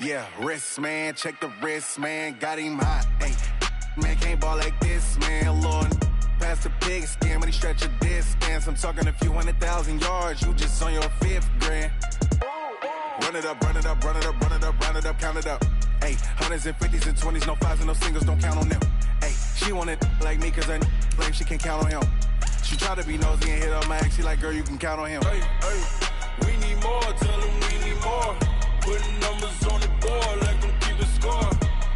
Yeah, wrist, man, check the wrist, man, got him hot, ayy. Man, can't ball like this, man, Lord. Past the pig skin when he stretch a distance. I'm talking a few 100,000 yards, you just on your 5th grand. Run it up, run it up, run it up, run it up, run it up, count it up. Ayy, hundreds and 50s and 20s, no 5s and no singles, don't count on them. Ayy, she want it like me cause I like she can count on him. She try to be nosy and hit up my ex, she like, girl, you can count on him. Hey, we need more, tell them we need more. Putting numbers on the board like them keeping score.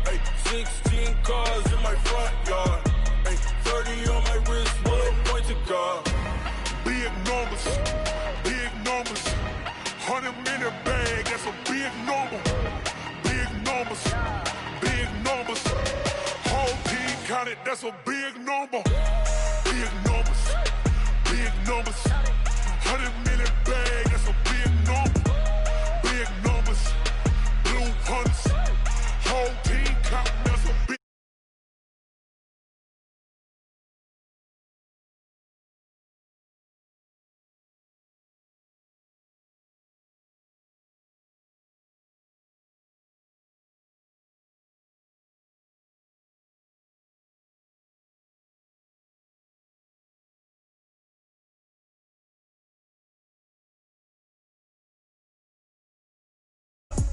Hey, 16 cars in my front yard. Hey, 30 on my wrist, bullet point to God. Big numbers, 100-minute bag, that's a big number. Big numbers, whole team counted, that's a big number. Big numbers, 100-minute bag, that's a big number. Big numbers, blue hunts, whole team counting, that's a big.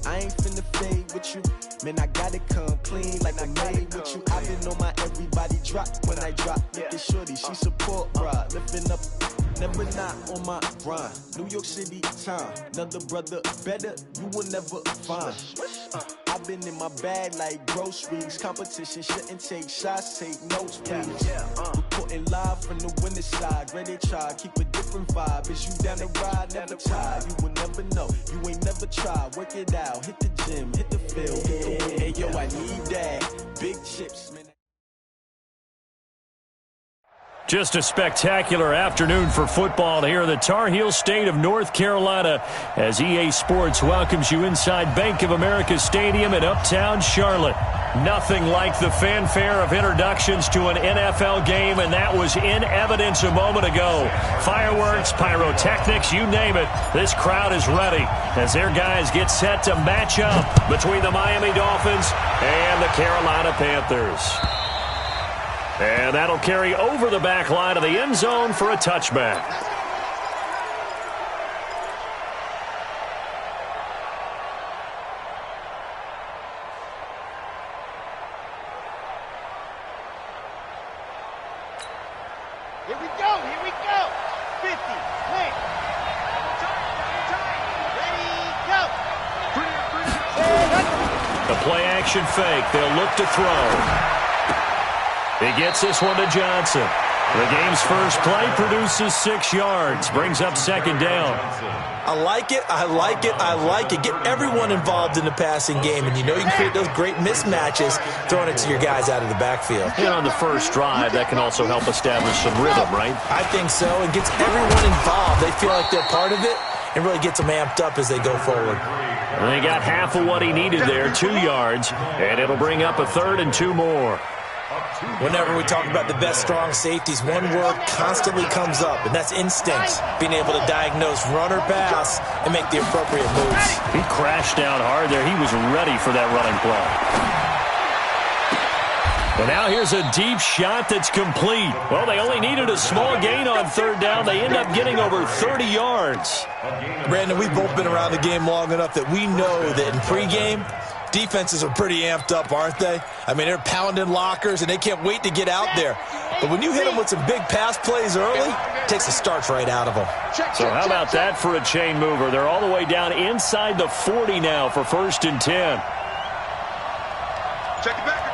I ain't finna fade with you, man, I gotta come clean like I made with you. I've been on my everybody drop when I drop. Look at shorty, she support, bruh. Lifting up, never not on my grind. New York City time, another brother better, you will never find. I've been in my bag like groceries. Competition shouldn't take shots, take notes, please. Reporting live from the winning side. Ready to try, keep a different vibe. Is you down the ride, never tired. You will never know, you ain't never tried. Work it out, hit the gym, hit the field, hit the wind. Hey yo, I need that. Big chips, man. Just a spectacular afternoon for football here in the Tar Heel state of North Carolina as EA Sports welcomes you inside Bank of America Stadium in Uptown Charlotte. Nothing like the fanfare of introductions to an NFL game, and that was in evidence a moment ago. Fireworks, pyrotechnics, you name it. This crowd is ready as their guys get set to match up between the Miami Dolphins and the Carolina Panthers. And that'll carry over the back line of the end zone for a touchback. Here we go, 50, wait. Ready, go. The play action fake, they'll look to throw. He gets this one to Johnson. The game's first play produces 6 yards, brings up second down. I like it. Get everyone involved in the passing game, and you know you can create those great mismatches throwing it to your guys out of the backfield. And on the first drive, that can also help establish some rhythm, right? I think so. It gets everyone involved. They feel like they're part of it, and really gets them amped up as they go forward. And they got half of what he needed there, 2 yards, and it'll bring up a 3rd and 2 more. Whenever we talk about the best strong safeties, one word constantly comes up, and that's instincts. Being able to diagnose run or pass and make the appropriate moves. He crashed down hard there. He was ready for that running play. And now here's a deep shot that's complete. Well, they only needed a small gain on 3rd down. They end up getting over 30 yards. Brandon, we've both been around the game long enough that we know that in pregame, defenses are pretty amped up, aren't they? I mean, they're pounding lockers, and they can't wait to get out there. But when you hit them with some big pass plays early, it takes the starch right out of them. So how about that for a chain mover? They're all the way down inside the 40 now for 1st and 10. Check the backer.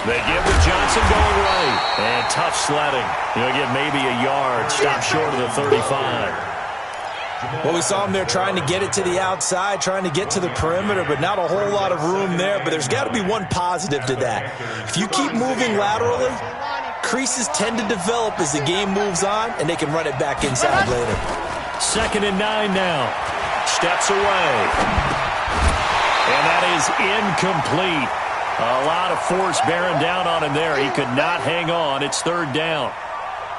They give to Johnson going right. And tough sledding. He'll get maybe a yard. Stop short of the 35. Well, we saw him there trying to get it to the outside, trying to get to the perimeter, but not a whole lot of room there. But there's got to be one positive to that. If you keep moving laterally, creases tend to develop as the game moves on, and they can run it back inside later. 2nd and 9 now. Steps away. And that is incomplete. A lot of force bearing down on him there. He could not hang on. It's 3rd down.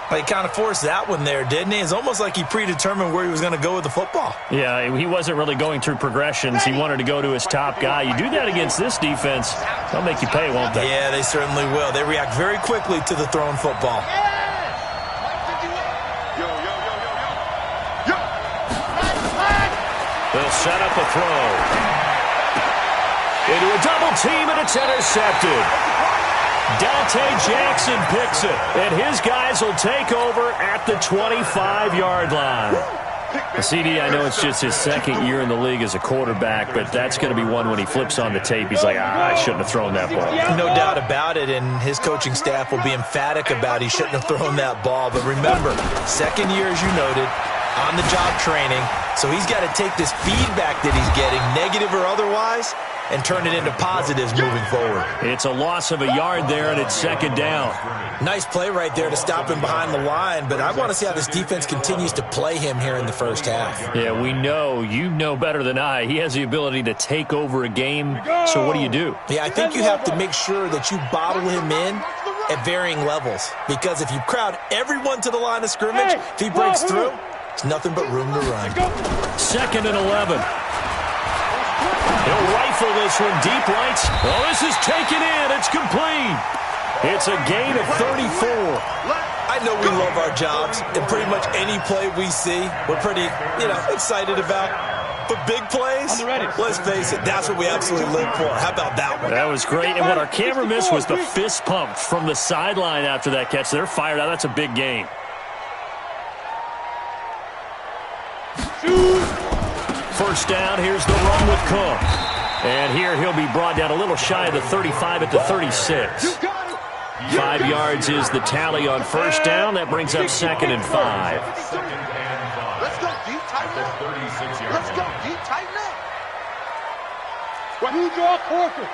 He kind of forced that one there, didn't he? It's almost like he predetermined where he was going to go with the football. Yeah, he wasn't really going through progressions. He wanted to go to his top guy. You do that against this defense, they'll make you pay, won't they? Yeah, they certainly will. They react very quickly to the thrown football. They'll set up a throw. Into a double team, and it's intercepted. Dante Jackson picks it, and his guys will take over at the 25-yard line. CD, I know it's just his second year in the league as a quarterback, but that's going to be one when he flips on the tape. He's like, I shouldn't have thrown that ball. No doubt about it, and his coaching staff will be emphatic about he shouldn't have thrown that ball. But remember, second year, as you noted, on-the-job training, so he's got to take this feedback that he's getting, negative or otherwise, and turn it into positives moving forward. It's a loss of a yard there, and it's second down. Nice play right there to stop him behind the line, but I want to see how this defense continues to play him here in the first half. Yeah, we know. You know better than I. He has the ability to take over a game, so what do you do? Yeah, I think you have to make sure that you bottle him in at varying levels, because if you crowd everyone to the line of scrimmage, if he breaks through, it's nothing but room to run. 2nd and 11. He'll rifle this one deep right. Oh, this is taken in. It's complete. It's a gain of 34. I know we love our jobs, and pretty much any play we see, we're pretty, excited about. But big plays, let's face it, that's what we absolutely live for. How about that one? That was great. And what our camera missed was the fist pump from the sideline after that catch. They're fired out. That's a big gain. First down, here's the run with Cook. And here he'll be brought down a little shy of the 35 at the 36. 5 yards is the tally on first down. That brings up 2nd and 5. Let's go deep, tighten up. Let's go deep, tighten up. Who draw quarters?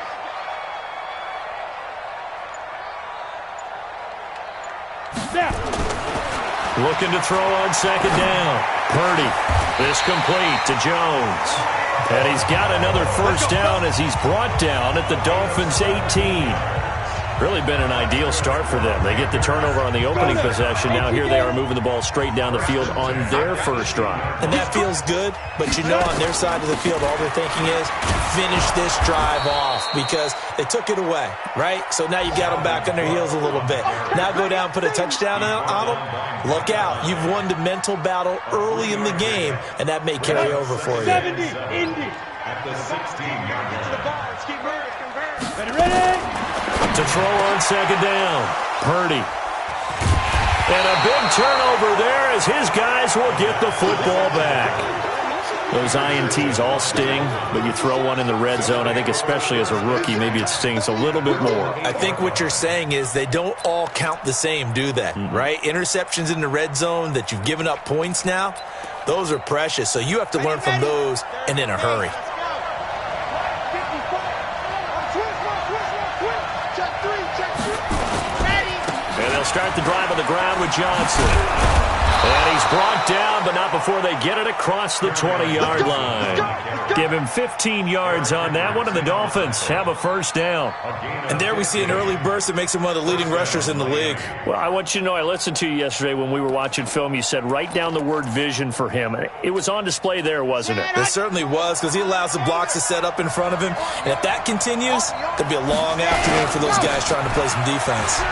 Looking to throw on 2nd down. Purdy. This complete to Jones. And he's got another first down as he's brought down at the Dolphins' 18. Really been an ideal start for them. They get the turnover on the opening possession. Now here they are moving the ball straight down the field on their first drive. And that feels good, but on their side of the field, all they're thinking is finish this drive off because they took it away, right? So now you got them back on their heels a little bit. Now go down, put a touchdown on them. Look out. You've won the mental battle early in the game, and that may carry over for you. 70, Indy. At the 16. Ready? To throw on 2nd down. Purdy. And a big turnover there as his guys will get the football back. Those INTs all sting, but you throw one in the red zone, I think especially as a rookie, maybe it stings a little bit more. I think what you're saying is they don't all count the same, do they? Right? Interceptions in the red zone that you've given up points now, those are precious. So you have to learn from those and in a hurry. Start the drive on the ground with Johnson. And he's brought down, but not before they get it across the 20-yard line. Give him 15 yards on that one, and the Dolphins have a first down. And there we see an early burst that makes him one of the leading rushers in the league. Well, I want you to know, I listened to you yesterday when we were watching film. You said write down the word vision for him. It was on display there, wasn't it? It certainly was, because he allows the blocks to set up in front of him. And if that continues, it'll be a long afternoon for those guys trying to play some defense.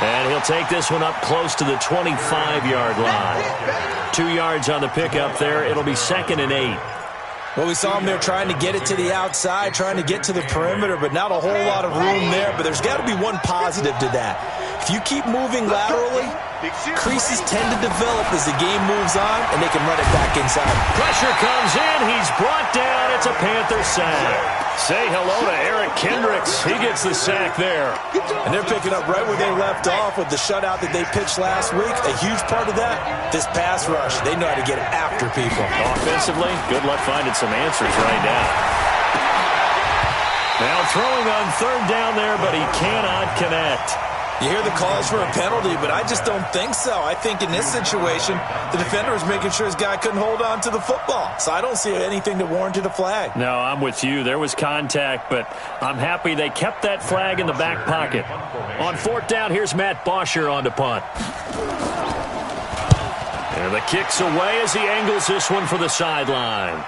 And he'll take this one up close to the 25-yard line. 2 yards on the pickup there. It'll be 2nd and 8. Well, we saw him there trying to get it to the outside, trying to get to the perimeter, but not a whole lot of room there. But there's got to be one positive to that. If you keep moving laterally, creases tend to develop as the game moves on, and they can run it back inside. Pressure comes in. He's brought down. It's a Panther sack. Say hello to Eric Kendricks. He gets the sack there. And they're picking up right where they left off with the shutout that they pitched last week. A huge part of that, this pass rush. They know how to get after people. Offensively, good luck finding some answers right now. Now throwing on 3rd down there, but he cannot connect. You hear the calls for a penalty, but I just don't think so. I think in this situation, the defender was making sure his guy couldn't hold on to the football. So I don't see anything that warranted a flag. No, I'm with you. There was contact, but I'm happy they kept that flag in the back pocket. On 4th down, here's Matt Bosher on to punt. And the kick's away as he angles this one for the sideline.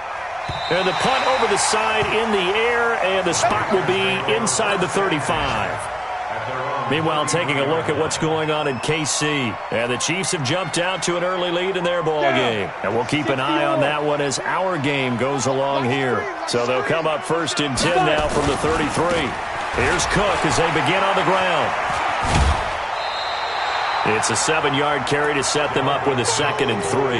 And the punt over the side in the air, and the spot will be inside the 35. Meanwhile, taking a look at what's going on in KC. And the Chiefs have jumped out to an early lead in their ball game. And we'll keep an eye on that one as our game goes along here. So they'll come up 1st and 10 now from the 33. Here's Cook as they begin on the ground. It's a 7-yard carry to set them up with a 2nd and 3.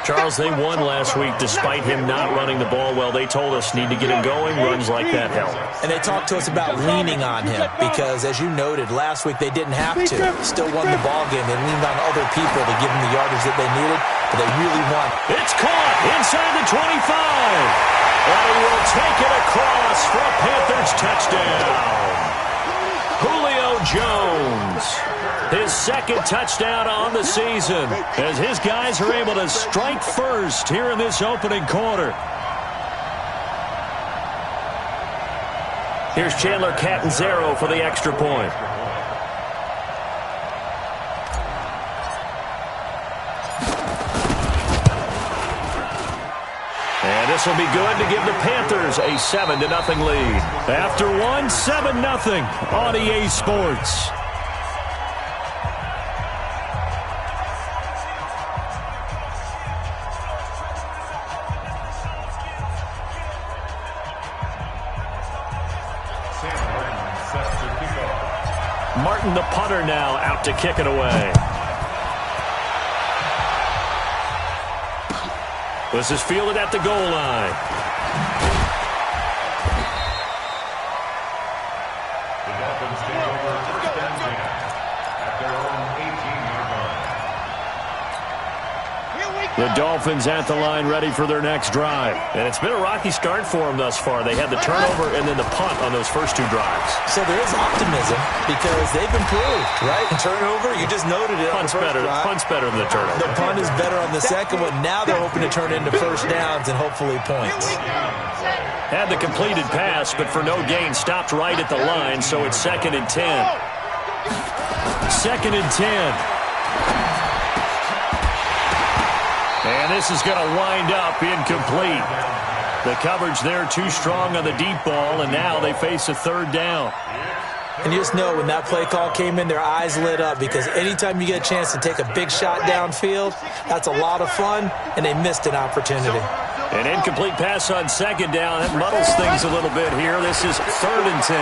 Charles, they won last week despite him not running the ball well. They told us need to get him going. Runs like that help. And they talked to us about leaning on him because, as you noted, last week they didn't have to. Still won the ball game. They leaned on other people to give them the yardage that they needed, but they really won. It's caught inside the 25. And he will take it across for a Panthers touchdown. Julio Jones. His 2nd touchdown on the season as his guys are able to strike first here in this opening quarter. Here's Chandler Catanzaro for the extra point. And this will be good to give the Panthers a 7-0 lead. After one, 7-0 on EA Sports. Martin, the punter, now out to kick it away. This is fielded at the goal line. The Dolphins take over first and 10 at their own 18-yard line. The Dolphins at the line ready for their next drive. And it's been a rocky start for them thus far. They had the turnover and then the punt on those first 2 drives. So there is optimism because they've improved, right? Turnover, you just noted it. Punt's better than the turnover. The punt is better on the second one. Now they're hoping to turn into first downs and hopefully points. Had the completed pass, but for no gain, stopped right at the line, so it's 2nd and 10. 2nd and 10. And this is going to wind up incomplete. The coverage there too strong on the deep ball, and now they face a 3rd down. And you just know when that play call came in, their eyes lit up because anytime you get a chance to take a big shot downfield, that's a lot of fun, and they missed an opportunity. An incomplete pass on 2nd down. That muddles things a little bit here. This is 3rd and 10.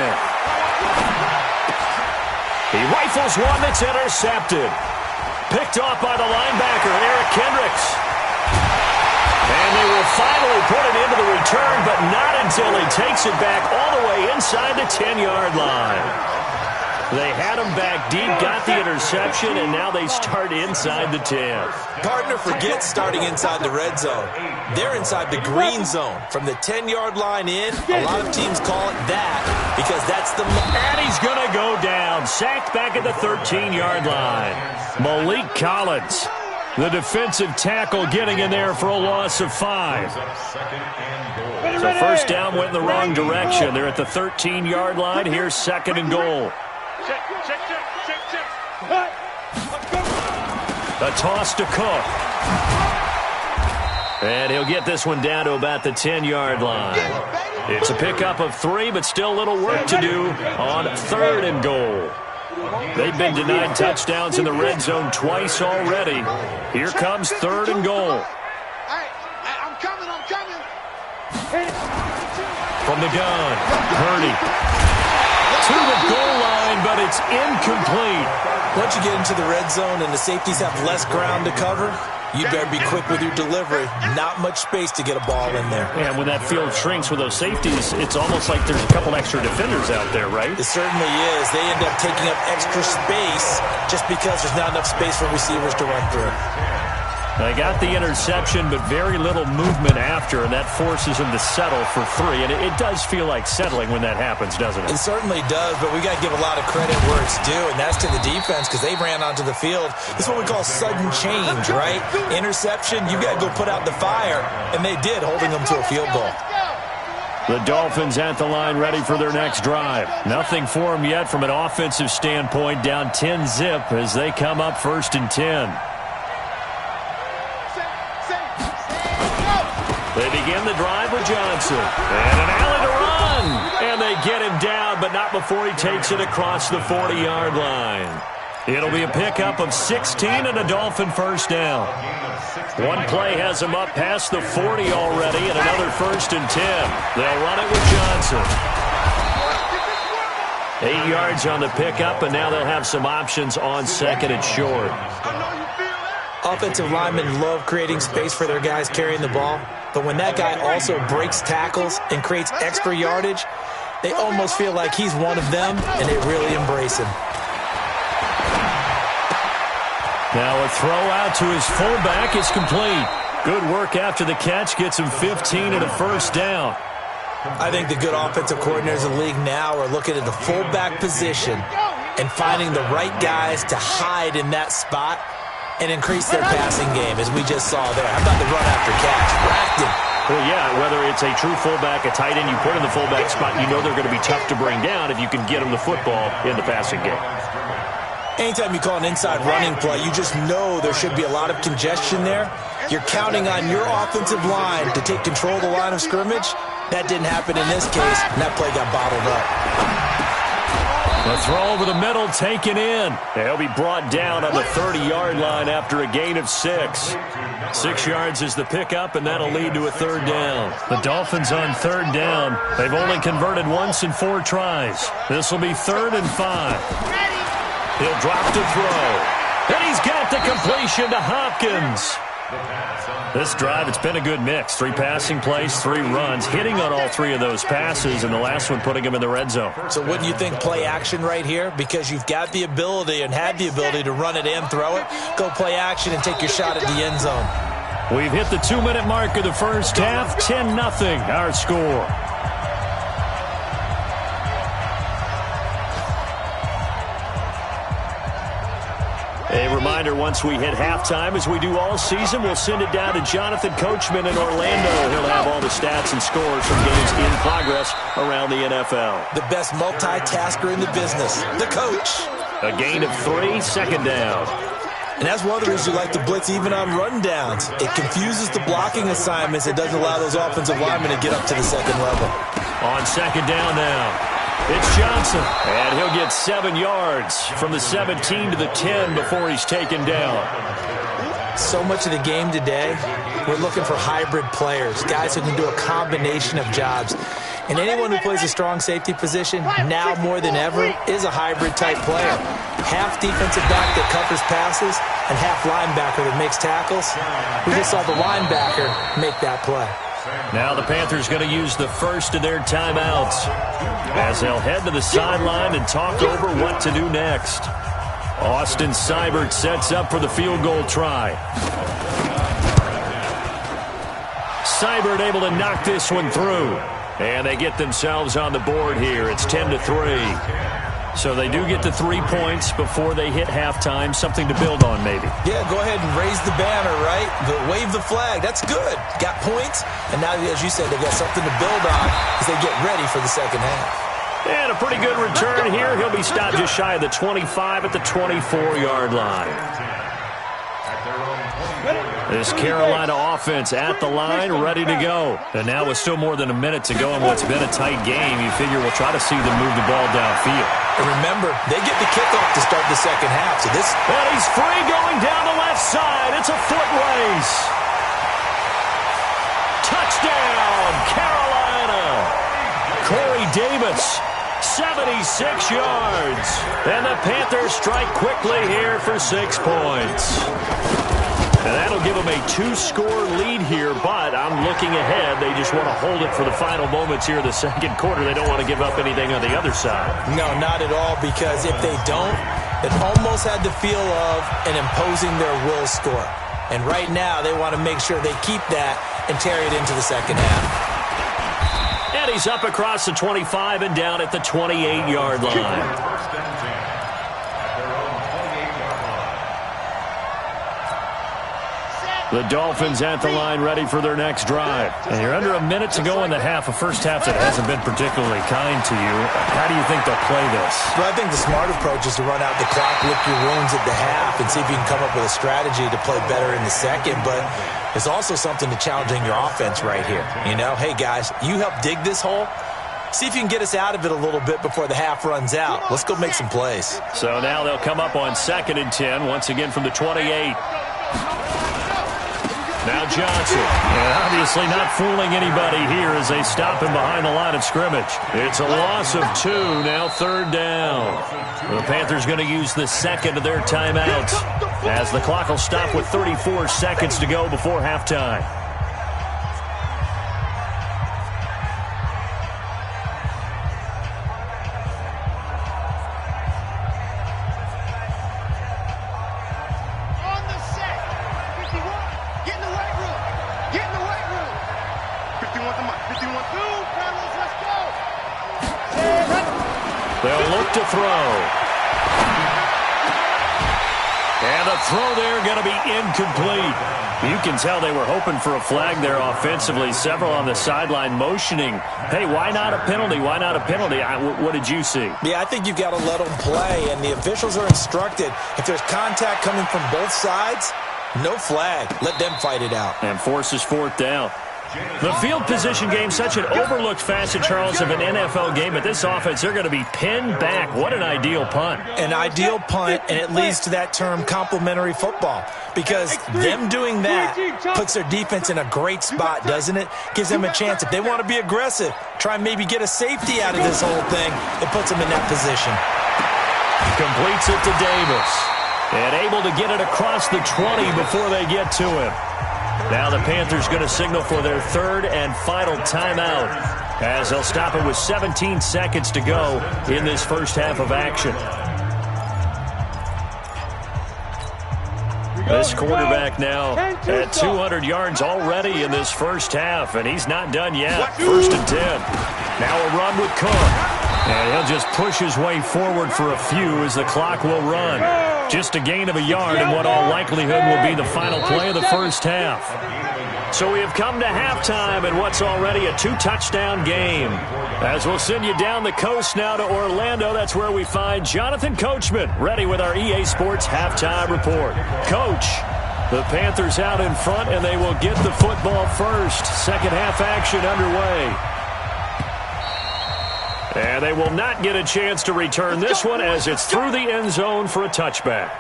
He rifles one that's intercepted. Picked off by the linebacker, Eric Kendricks. And they will finally put it into the return, but not until he takes it back all the way inside the 10-yard line. They had him back deep, got the interception, and now they start inside the 10. Gardner forgets starting inside the red zone. They're inside the green zone. From the 10-yard line in, a lot of teams call it that because that's the... And he's going to go down. Sacked back at the 13-yard line. Malik Collins, the defensive tackle, getting in there for a loss of 5. So first down went in the wrong direction. They're at the 13-yard line. Here's 2nd and goal. A toss to Cook. And he'll get this one down to about the 10-yard line. It's a pickup of 3, but still a little work to do on 3rd and goal. They've been denied touchdowns in the red zone twice already. Here comes 3rd and goal. I'm coming. From the gun, Purdy. To the goal line, but it's incomplete. Once you get into the red zone and the safeties have less ground to cover, you better be quick with your delivery. Not much space to get a ball in there. And when that field shrinks with those safeties, it's almost like there's a couple extra defenders out there, right? It certainly is. They end up taking up extra space just because there's not enough space for receivers to run through. They got the interception, but very little movement after, and that forces them to settle for 3. And it does feel like settling when that happens, doesn't it? It certainly does, but we got to give a lot of credit where it's due, and that's to the defense because they ran onto the field. This is what we call sudden change, right? Interception, you got to go put out the fire, and they did, holding them to a field goal. The Dolphins at the line ready for their next drive. Nothing for them yet from an offensive standpoint, down 10-zip as they come up 1st and 10. They begin the drive with Johnson. And an alley to run. And they get him down, but not before he takes it across the 40-yard line. It'll be a pickup of 16 and a Dolphin first down. One play has him up past the 40 already, and another 1st and 10. They'll run it with Johnson. 8 yards on the pickup, and now they'll have some options on 2nd and short. Offensive linemen love creating space for their guys carrying the ball, but when that guy also breaks tackles and creates extra yardage, they almost feel like he's one of them, and they really embrace him. Now a throw out to his fullback is complete. Good work after the catch, gets him 15 and a first down. I think the good offensive coordinators in the league now are looking at the fullback position and finding the right guys to hide in that spot and increase their passing game, as we just saw there. How about the run after catch? Racked him. Well, yeah, whether it's a true fullback, a tight end you put in the fullback spot, you know they're going to be tough to bring down if you can get them the football in the passing game. Anytime you call an inside running play, you just know there should be a lot of congestion there. You're counting on your offensive line to take control of the line of scrimmage. That didn't happen in this case, and that play got bottled up. The throw over the middle taken in. They'll be brought down on the 30-yard line after a gain of 6. 6 yards is the pickup, and that'll lead to a 3rd down. The Dolphins on 3rd down. They've only converted once in 4 tries. This will be 3rd and 5. He'll drop to throw. And he's got the completion to Hopkins. This drive, it's been a good mix. 3 passing plays, 3 runs, hitting on all 3 of those passes, and the last one putting him in the red zone. So wouldn't you think play action right here? Because you've got the ability and had the ability to run it and throw it. Go play action and take your shot at the end zone. We've hit the 2-minute mark of the first half. 10-0 our score. A reminder, once we hit halftime, as we do all season, we'll send it down to Jonathan Coachman in Orlando. He'll have all the stats and scores from games in progress around the NFL. The best multitasker in the business, the coach. A gain of 3, 2nd down. And that's one of the reasons you like to blitz even on rundowns. It confuses the blocking assignments. It doesn't allow those offensive linemen to get up to the 2nd level. On 2nd down now. It's Johnson, and he'll get 7 yards from the 17 to the 10 before he's taken down. So much of the game today, we're looking for hybrid players, guys who can do a combination of jobs. And anyone who plays a strong safety position, now more than ever, is a hybrid-type player. Half defensive back that covers passes and half linebacker that makes tackles. We just saw the linebacker make that play. Now the Panthers going to use the first of their timeouts as they'll head to the sideline and talk over what to do next. Austin Seibert sets up for the field goal try. Seibert able to knock this one through. And they get themselves on the board here. It's 10-3. So they do get the 3 points before they hit halftime. Something to build on, maybe. Yeah, go ahead and raise the banner, right? Wave the flag. That's good. Got points. And now, as you said, they got something to build on as they get ready for the 2nd half. And a pretty good return here. He'll be stopped just shy of the 25 at the 24-yard line. This Carolina offense at the line, ready to go. And now with still more than a minute to go in what's been a tight game, you figure we'll try to see them move the ball downfield. And remember, they get the kickoff to start the 2nd half. So this. And he's free going down the left side. It's a foot race. Touchdown, Carolina. Corey Davis, 76 yards. And the Panthers strike quickly here for 6 points. And that'll give them a 2-score lead here, but I'm looking ahead. They just want to hold it for the final moments here in the 2nd quarter. They don't want to give up anything on the other side. No, not at all, because if they don't, it almost had the feel of an imposing their will score. And right now, they want to make sure they keep that and carry it into the second half. And he's up across the 25 and down at the 28-yard line. The Dolphins at the line ready for their next drive. And you're under a minute to go in the half, a first half that hasn't been particularly kind to you. How do you think they'll play this? Well, I think the smart approach is to run out the clock, lick your wounds at the half, and see if you can come up with a strategy to play better in the second. But there's also something to challenging your offense right here. You know, hey, guys, you help dig this hole. See if you can get us out of it a little bit before the half runs out. Let's go make some plays. So now they'll come up on 2nd and 10, once again from the 28. Now Johnson, and obviously not fooling anybody here as they stop him behind the line of scrimmage. It's a loss of 2, now 3rd down. The Panthers going to use the second of their timeouts as the clock will stop with 34 seconds to go before halftime. They'll look to throw. And the throw there going to be incomplete. You can tell they were hoping for a flag there offensively. Several on the sideline motioning, hey, why not a penalty? Why not a penalty? What did you see? Yeah, I think you've got to let them play, and the officials are instructed. If there's contact coming from both sides, no flag. Let them fight it out. And forces 4th down. The field position game, such an overlooked facet, Charles, of an NFL game. But this offense, they're going to be pinned back. What an ideal punt. An ideal punt, and it leads to that term complementary football. Because them doing that puts their defense in a great spot, doesn't it? Gives them a chance. If they want to be aggressive, try and maybe get a safety out of this whole thing, it puts them in that position. Completes it to Davis. And able to get it across the 20 before they get to him. Now the Panthers going to signal for their 3rd and final timeout as they'll stop it with 17 seconds to go in this first half of action. This quarterback now at 200 yards already in this first half, and he's not done yet. 1st and 10. Now a run with Cook. And he'll just push his way forward for a few as the clock will run. Just a gain of a yard in what all likelihood will be the final play of the first half. So we have come to halftime in what's already a 2-touchdown game. As we'll send you down the coast now to Orlando, that's where we find Jonathan Coachman ready with our EA Sports halftime report. Coach, the Panthers out in front, and they will get the football first. Second half action underway. And they will not get a chance to return this one as it's through the end zone for a touchback.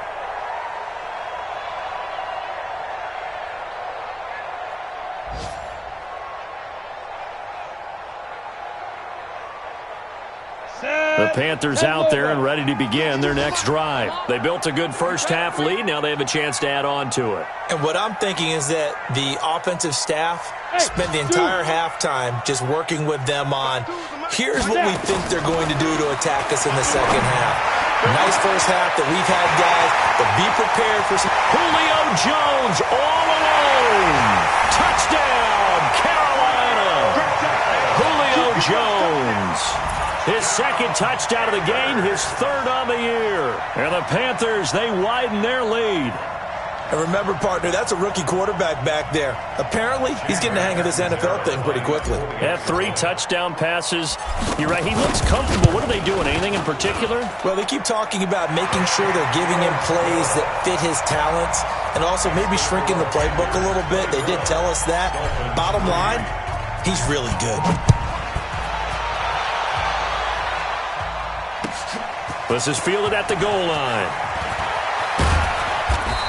The Panthers out there and ready to begin their next drive. They built a good first half lead. Now they have a chance to add on to it. And what I'm thinking is that the offensive staff spent the entire halftime just working with them on, here's what we think they're going to do to attack us in the second half. Nice first half that we've had, guys, but be prepared for some. Julio Jones all alone. Touchdown, Carolina. Julio Jones. His 2nd touchdown of the game, his 3rd on the year. And the Panthers, they widen their lead. And remember, partner, that's a rookie quarterback back there. Apparently, he's getting the hang of this NFL thing pretty quickly. Yeah, 3 touchdown passes. You're right, he looks comfortable. What are they doing, anything in particular? Well, they keep talking about making sure they're giving him plays that fit his talents and also maybe shrinking the playbook a little bit. They did tell us that. Bottom line, he's really good. This is fielded at the goal line.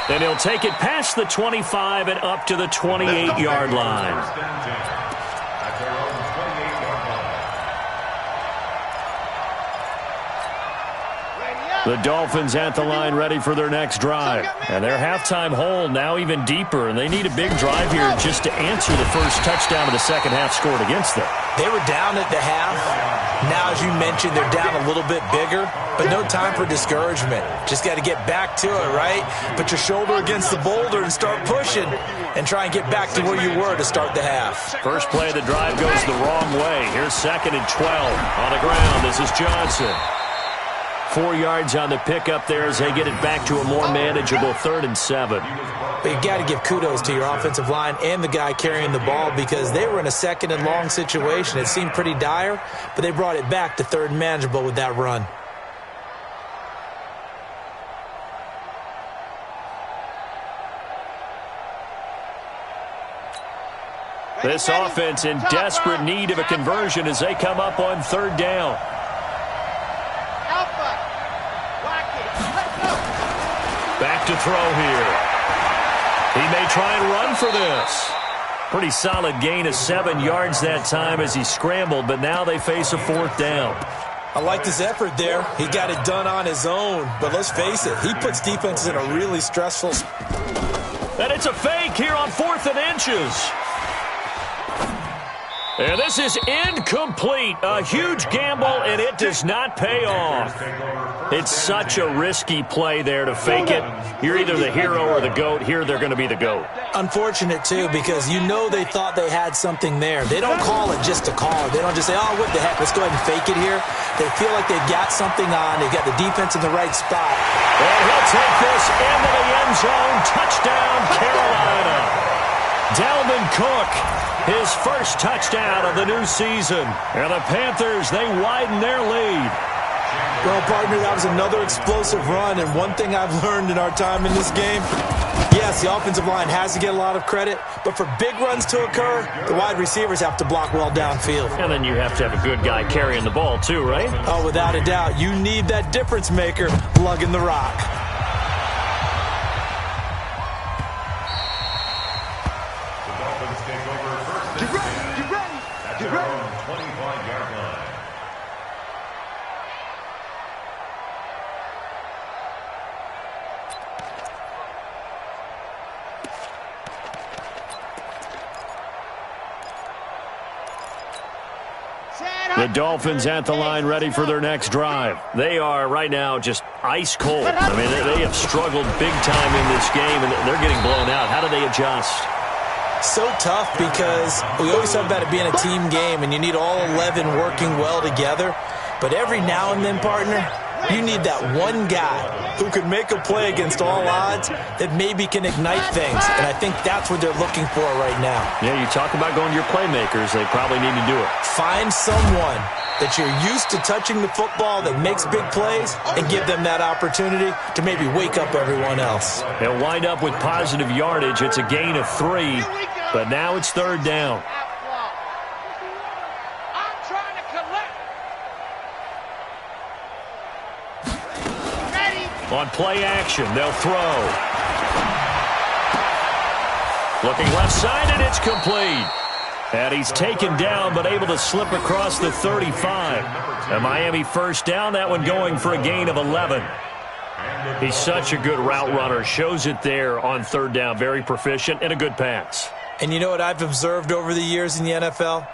And he'll take it past the 25 and up to the 28-yard line. The Dolphins at the line ready for their next drive. And their halftime hole now even deeper, and they need a big drive here just to answer the first touchdown of the second half scored against them. They were down at the half. Now, as you mentioned, they're down a little bit bigger, but no time for discouragement. Just got to get back to it, right? Put your shoulder against the boulder and start pushing and try and get back to where you were to start the half. First play of the drive goes the wrong way. Here's 2nd and 12 on the ground. This is Johnson. 4 yards on the pickup there as they get it back to a more manageable 3rd and 7. But you got to give kudos to your offensive line and the guy carrying the ball because they were in a 2nd and long situation. It seemed pretty dire, but they brought it back to 3rd and manageable with that run. This offense in desperate need of a conversion as they come up on 3rd down. Back to throw here. He may try and run for this. Pretty solid gain of 7 yards that time as he scrambled, but now they face a 4th down. I like his effort there. He got it done on his own, but let's face it, he puts defenses in a really stressful... And it's a fake here on 4th and inches. And this is incomplete. A huge gamble, and it does not pay off. It's such a risky play there to fake it. You're either the hero or the GOAT. Here they're going to be the GOAT. Unfortunate, too, because you know they thought they had something there. They don't call it just to call it. They don't just say, oh, what the heck, let's go ahead and fake it here. They feel like they've got something on. They've got the defense in the right spot. And he'll take this into the end zone. Touchdown, Carolina. Dalvin Cook, his first touchdown of the new season. And the Panthers, they widen their lead. Well, partner, that was another explosive run, and one thing I've learned in our time in this game, yes, the offensive line has to get a lot of credit, but for big runs to occur, the wide receivers have to block well downfield. And then you have to have a good guy carrying the ball too, right? Oh, without a doubt. You need that difference maker lugging the rock. The Dolphins at the line ready for their next drive. They are right now just ice cold. I mean, they have struggled big time in this game, and they're getting blown out. How do they adjust? So tough because we always talk about it being a team game, and you need all 11 working well together. But every now and then, partner, you need that one guy who can make a play against all odds that maybe can ignite things. And I think that's what they're looking for right now. Yeah, you talk about going to your playmakers. They probably need to do it. Find someone that you're used to touching the football that makes big plays and give them that opportunity to maybe wake up everyone else. They'll wind up with positive yardage. It's a gain of 3, but now it's 3rd down. On play action, they'll throw. Looking left side, and it's complete. And he's taken down, but able to slip across the 35. A Miami first down, that one going for a gain of 11. He's such a good route runner. Shows it there on 3rd down. Very proficient and a good pass. And you know what I've observed over the years in the NFL?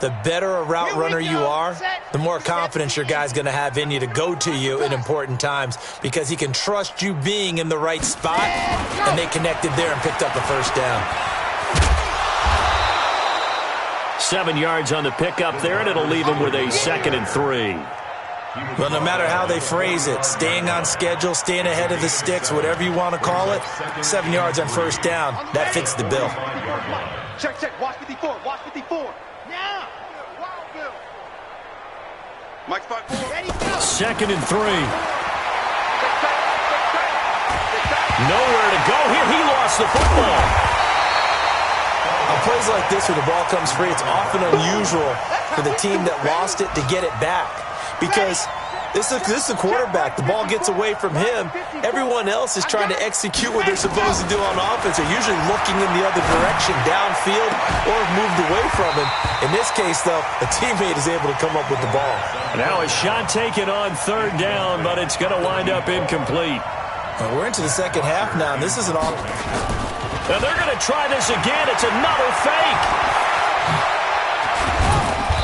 The better a route runner you are, the more confidence your guy's going to have in you to go to you in important times because he can trust you being in the right spot, and they connected there and picked up a first down. 7 yards on the pickup there, and it'll leave him with a 2nd and 3. Well, no matter how they phrase it, staying on schedule, staying ahead of the sticks, whatever you want to call it, 7 yards on first down, that fits the bill. Check, check, watch 54, watch 54. Now! Mike 5-4. 2nd and 3. Nowhere to go here. He lost the football. On plays like this where the ball comes free, it's often unusual for the team that lost it to get it back because this is the quarterback. The ball gets away from him. Everyone else is trying to execute what they're supposed to do on offense. They're usually looking in the other direction, downfield, or moved away from him. In this case, though, a teammate is able to come up with the ball. Now a shot taken on 3rd down, but it's going to wind up incomplete. Well, we're into the second half now. This isn't all. And they're going to try this again. It's another fake.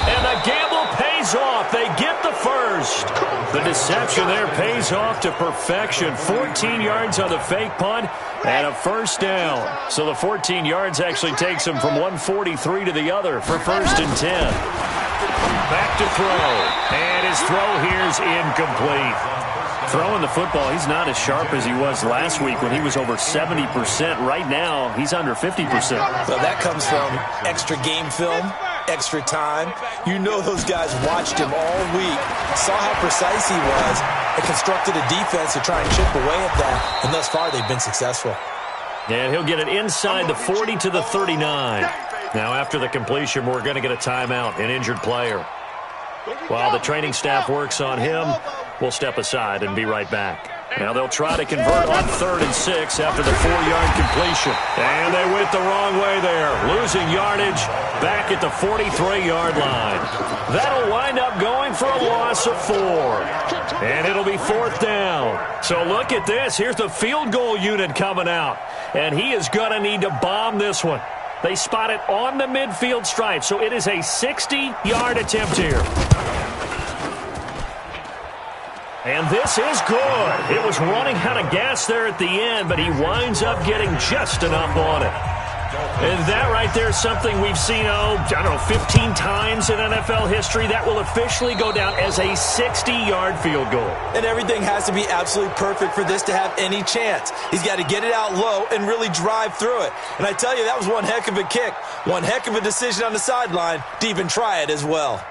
And the gamble pays pays off. They get the first. The deception there pays off to perfection. 14 yards on the fake punt and a first down. So the 14 yards actually takes him from 143 to the other for 1st and 10. Back to throw. And his throw here is incomplete. Throwing the football, he's not as sharp as he was last week when he was over 70%. Right now, he's under 50%. So that comes from extra game film, extra time. You know those guys watched him all week, saw how precise he was, and constructed a defense to try and chip away at that. And thus far, they've been successful. And he'll get it inside the 40 to the 39. Now, after the completion, we're going to get a timeout, an injured player. While the training staff works on him, we'll step aside and be right back. Now they'll try to convert on 3rd and 6 after the 4-yard completion. And they went the wrong way there, losing yardage back at the 43-yard line. That'll wind up going for a loss of 4. And it'll be 4th down. So look at this. Here's the field goal unit coming out. And he is going to need to bomb this one. They spot it on the midfield stripe, so it is a 60-yard attempt here. And this is good. It was running out of gas there at the end, but he winds up getting just enough on it. And that right there is something we've seen, 15 times in NFL history. That will officially go down as a 60-yard field goal. And everything has to be absolutely perfect for this to have any chance. He's got to get it out low and really drive through it. And I tell you, that was one heck of a kick. One heck of a decision on the sideline to even try it as well.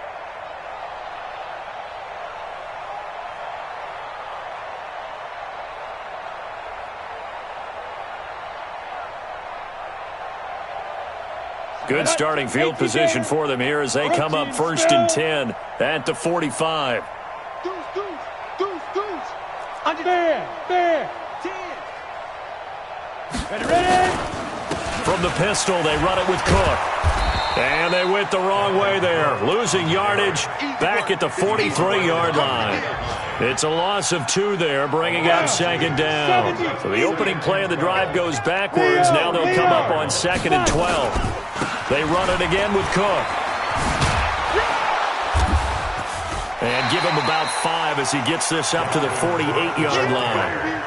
Good starting field position for them here as they come up 1st and 10 at the 45. From the pistol, they run it with Cook. And they went the wrong way there, losing yardage back at the 43-yard line. It's a loss of 2 there, bringing up 2nd down. So the opening play of the drive goes backwards. Now they'll come up on 2nd and 12. They run it again with Cook. And give him about 5 as he gets this up to the 48-yard line.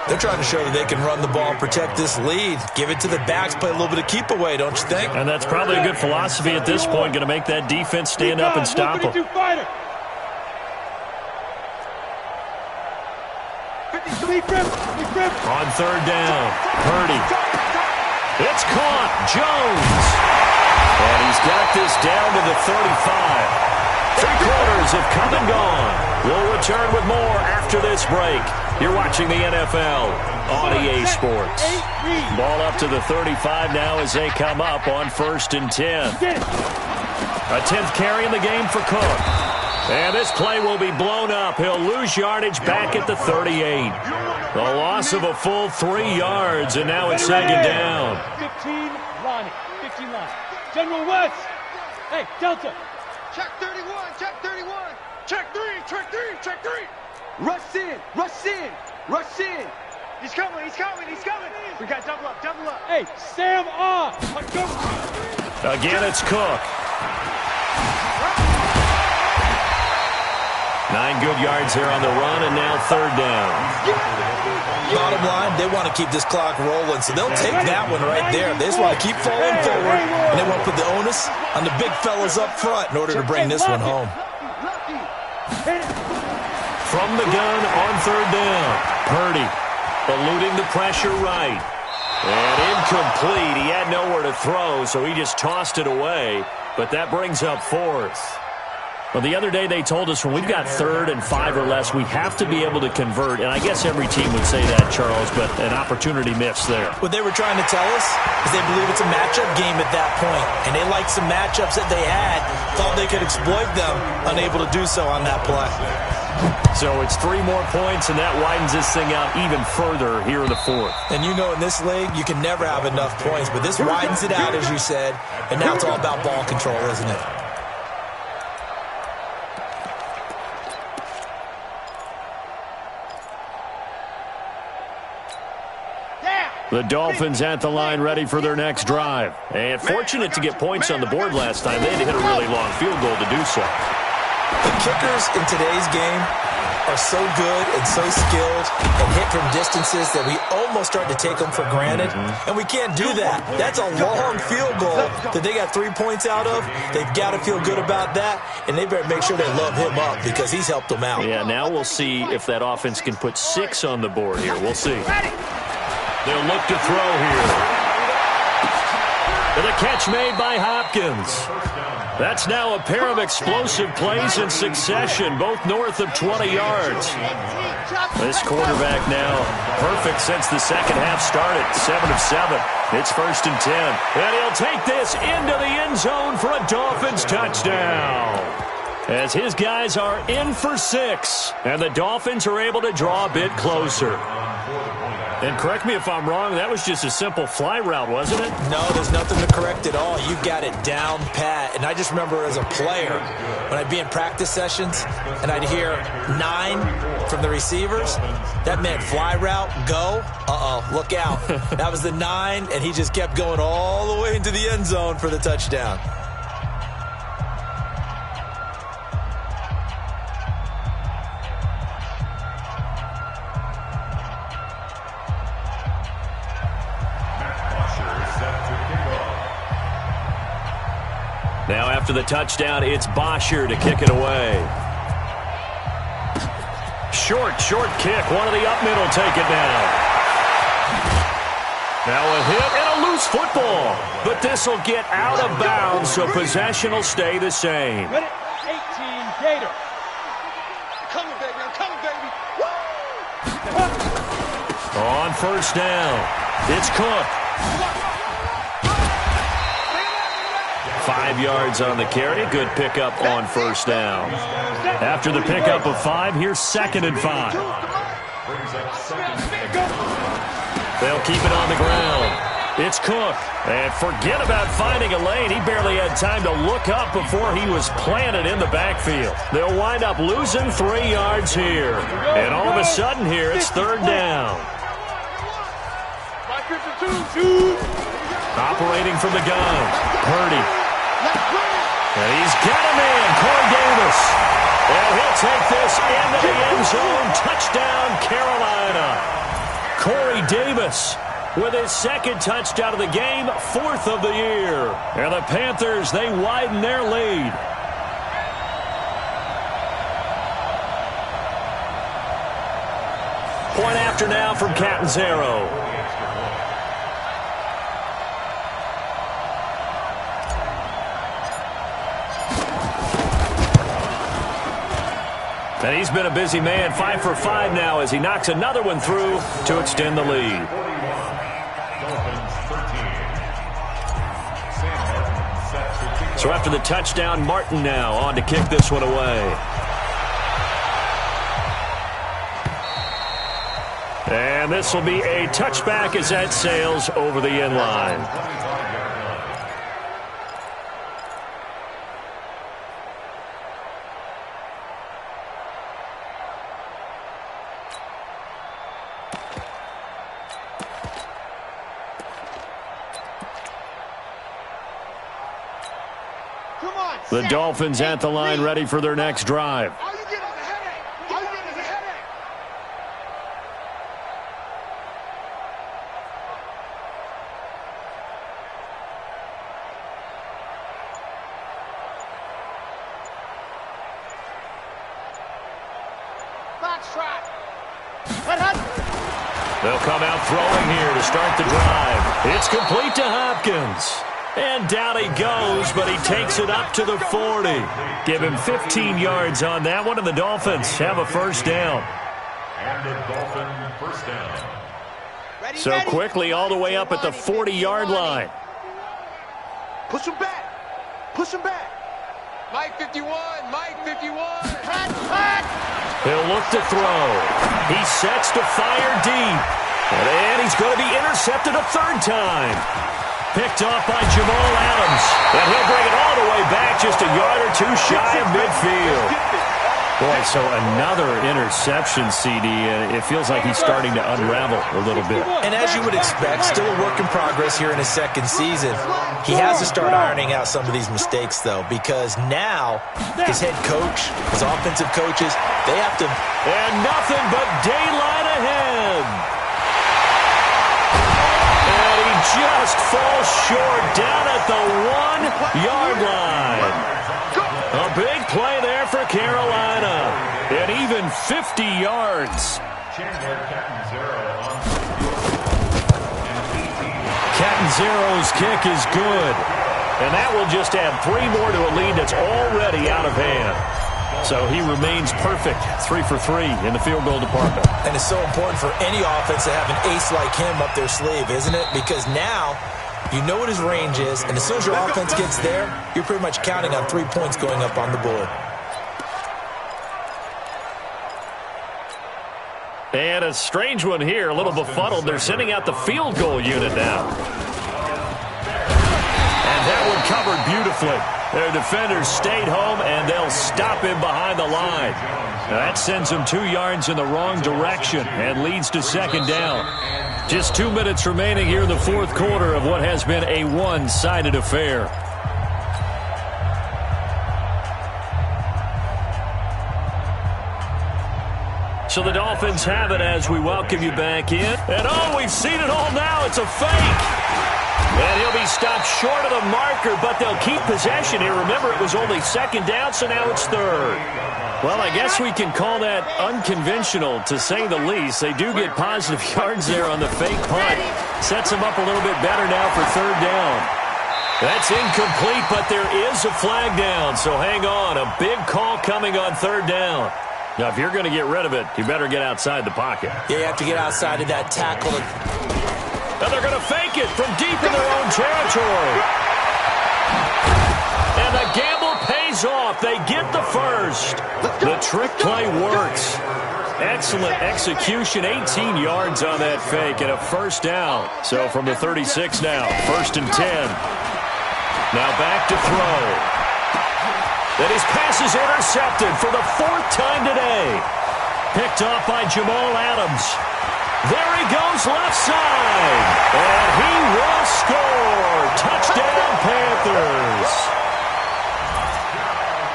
They're trying to show that they can run the ball and protect this lead. Give it to the backs, play a little bit of keep away, don't you think? And that's probably a good philosophy at this point, going to make that defense stand up and stop them. On 3rd down, Purdy. It's caught, Jones. And he's got this down to the 35. 3 quarters have come and gone. We'll return with more after this break. You're watching the NFL on EA Sports. Ball up to the 35 now as they come up on 1st and 10. A 10th carry in the game for Cook. And this play will be blown up. He'll lose yardage back at the 38. The loss of a full 3 yards, and now it's 2nd down. 15 line. General West. Hey, Delta. Check 31, check 31. Check 3, check 3, check 3. Rush in. He's coming. We got double up. Hey, Sam off. Again, it's Cook. 9 good yards here on the run, and now 3rd down. Bottom line, they want to keep this clock rolling, so they'll take that one right there. They just want to keep falling forward, and they want to put the onus on the big fellas up front in order to bring this one home. From the gun on 3rd down, Purdy eluding the pressure right. And incomplete. He had nowhere to throw, so he just tossed it away. But that brings up 4th. Well, the other day they told us when we've got 3rd and 5 or less, we have to be able to convert. And I guess every team would say that, Charles, but an opportunity missed there. What they were trying to tell us is they believe it's a matchup game at that point. And they liked some matchups that they had, thought they could exploit them, unable to do so on that play. So it's 3 more points, and that widens this thing out even further here in the 4th. And you know in this league, you can never have enough points. But this widens it out, as you said. And now it's all about ball control, isn't it? The Dolphins at the line ready for their next drive. And fortunate to get points on the board last time. They had to hit a really long field goal to do so. The kickers in today's game are so good and so skilled and hit from distances that we almost start to take them for granted. And we can't do that. That's a long field goal that they got 3 points out of. They've got to feel good about that, and they better make sure they love him up because he's helped them out. Yeah, now we'll see if that offense can put 6 on the board here. We'll see. They'll look to throw here. And a catch made by Hopkins. That's now a pair of explosive plays in succession, both north of 20 yards. This quarterback now perfect since the second half started, 7 of 7. It's 1st and 10. And he'll take this into the end zone for a Dolphins touchdown. As his guys are in for 6, and the Dolphins are able to draw a bit closer. And correct me if I'm wrong, that was just a simple fly route, wasn't it? No, there's nothing to correct at all. You got it down pat. And I just remember as a player, when I'd be in practice sessions and I'd hear 9 from the receivers, that meant fly route, go. Look out. That was the 9, and he just kept going all the way into the end zone for the touchdown. Now after the touchdown, it's Bosher to kick it away. Short kick. One of the up middle take it down. Now a hit and a loose football. But this will get out of bounds, so possession will stay the same. 18 Gator. I'm coming, baby. I'm coming, baby. Woo! On 1st down, it's Cook. 5 yards on the carry. Good pickup on 1st down. After the pickup of 5, here's 2nd and 5. They'll keep it on the ground. It's Cook. And forget about finding a lane. He barely had time to look up before he was planted in the backfield. They'll wind up losing 3 yards here. And all of a sudden here, it's 3rd down. Operating from the gun, Purdy. And he's got a man, Corey Davis. And he'll take this into the end zone. Touchdown, Carolina. Corey Davis with his 2nd touchdown of the game, 4th of the year. And the Panthers, they widen their lead. Point after now from Catanzaro. And he's been a busy man, 5 for 5 now as he knocks another one through to extend the lead. So after the touchdown, Martin now on to kick this one away. And this will be a touchback as that sails over the end line. The Dolphins at the line ready for their next drive. All you get is a headache. All you get is a headache. Foxtrot. They'll come out throwing here to start the drive. It's complete to Hopkins. And down he goes, but he takes it up to the 40. Give him 15 yards on that one, and the Dolphins have a 1st down. And the Dolphin 1st down. So quickly all the way up at the 40-yard line. Push him back. Push him back. Mike 51. Mike 51. Hot. He'll look to throw. He sets to fire deep. And he's going to be intercepted a 3rd time. Picked off by Jamal Adams. And he'll bring it all the way back just a yard or 2 shy of midfield. Boy, so another interception, CD. It feels like he's starting to unravel a little bit. And as you would expect, still a work in progress here in his second season. He has to start ironing out some of these mistakes, though, because now his head coach, his offensive coaches, they have to... And nothing but daylight ahead. And he just falls short down at the 1-yard line. A big play there for Carolina. And even 50 yards. Catanzaro's kick is good. And that will just add 3 more to a lead that's already out of hand. So he remains perfect, 3 for 3 in the field goal department. And it's so important for any offense to have an ace like him up their sleeve, isn't it? Because now you know what his range is, and as soon as your offense gets there, you're pretty much counting on 3 points going up on the board. And a strange one here, a little befuddled. They're sending out the field goal unit now. And that one covered beautifully. Their defenders stayed home, and they'll stop him behind the line. That sends him 2 yards in the wrong direction and leads to second down. Just 2 minutes remaining here in the fourth quarter of what has been a one-sided affair. So the Dolphins have it as we welcome you back in. And oh, we've seen it all now. It's a fake. And he'll be stopped short of the marker, but they'll keep possession here. Remember, it was only second down, so now it's third. Well, I guess we can call that unconventional, to say the least. They do get positive yards there on the fake punt. Sets them up a little bit better now for third down. That's incomplete, but there is a flag down, so hang on. A big call coming on third down. Now, if you're going to get rid of it, you better get outside the pocket. Yeah, you have to get outside of that tackle. And they're going to fake it from deep in their own territory. And the gamble pays off. They get the first. The trick play works. Excellent execution. 18 yards on that fake and a first down. So from the 36 now, 1st and 10. Now back to throw. And his pass is intercepted for the 4th time today. Picked off by Jamal Adams. There he goes left side. And he will score. Touchdown, Panthers.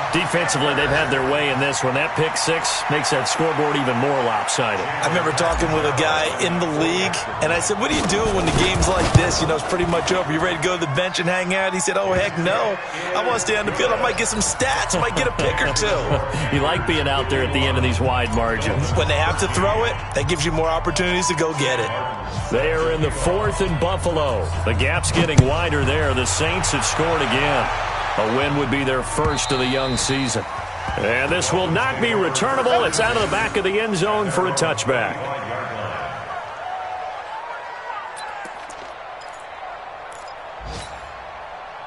Defensively, they've had their way in this one. That pick six makes that scoreboard even more lopsided. I remember talking with a guy in the league, and I said, what do you do when the game's like this? You know, it's pretty much over. You ready to go to the bench and hang out? He said, oh, heck no. I want to stay on the field. I might get some stats. I might get a pick or two. You like being out there at the end of these wide margins. When they have to throw it, that gives you more opportunities to go get it. They are in the 4th in Buffalo. The gap's getting wider there. The Saints have scored again. A win would be their first of the young season. And this will not be returnable. It's out of the back of the end zone for a touchback.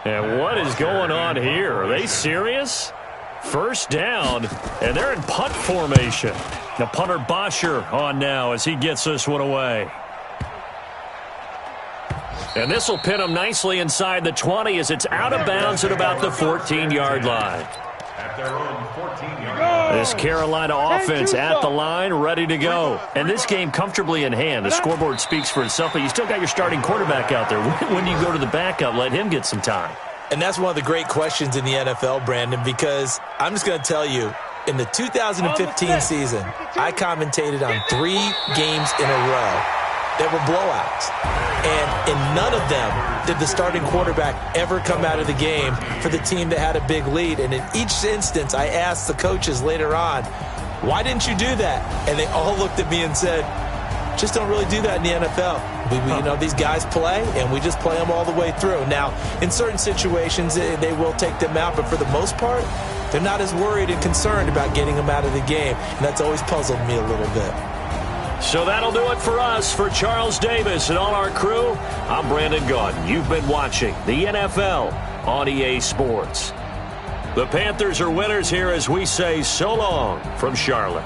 And what is going on here? Are they serious? First down, and they're in punt formation. The punter Bosher on now as he gets this one away. And this will pin them nicely inside the 20 as it's out of bounds at about the 14-yard line. This Carolina offense at the line, ready to go. And this game comfortably in hand. The scoreboard speaks for itself, but you still got your starting quarterback out there. When do you go to the backup? Let him get some time. And that's one of the great questions in the NFL, Brandon, because I'm just going to tell you, in the 2015 season, I commentated on 3 games in a row that were blowouts. And in none of them did the starting quarterback ever come out of the game for the team that had a big lead. And in each instance, I asked the coaches later on, why didn't you do that? And they all looked at me and said, just don't really do that in the NFL. You know, these guys play, and we just play them all the way through. Now, in certain situations, they will take them out, but for the most part, they're not as worried and concerned about getting them out of the game. And that's always puzzled me a little bit. So that'll do it for us. For Charles Davis and all our crew, I'm Brandon Gaudin. You've been watching the NFL on EA Sports. The Panthers are winners here as we say so long from Charlotte.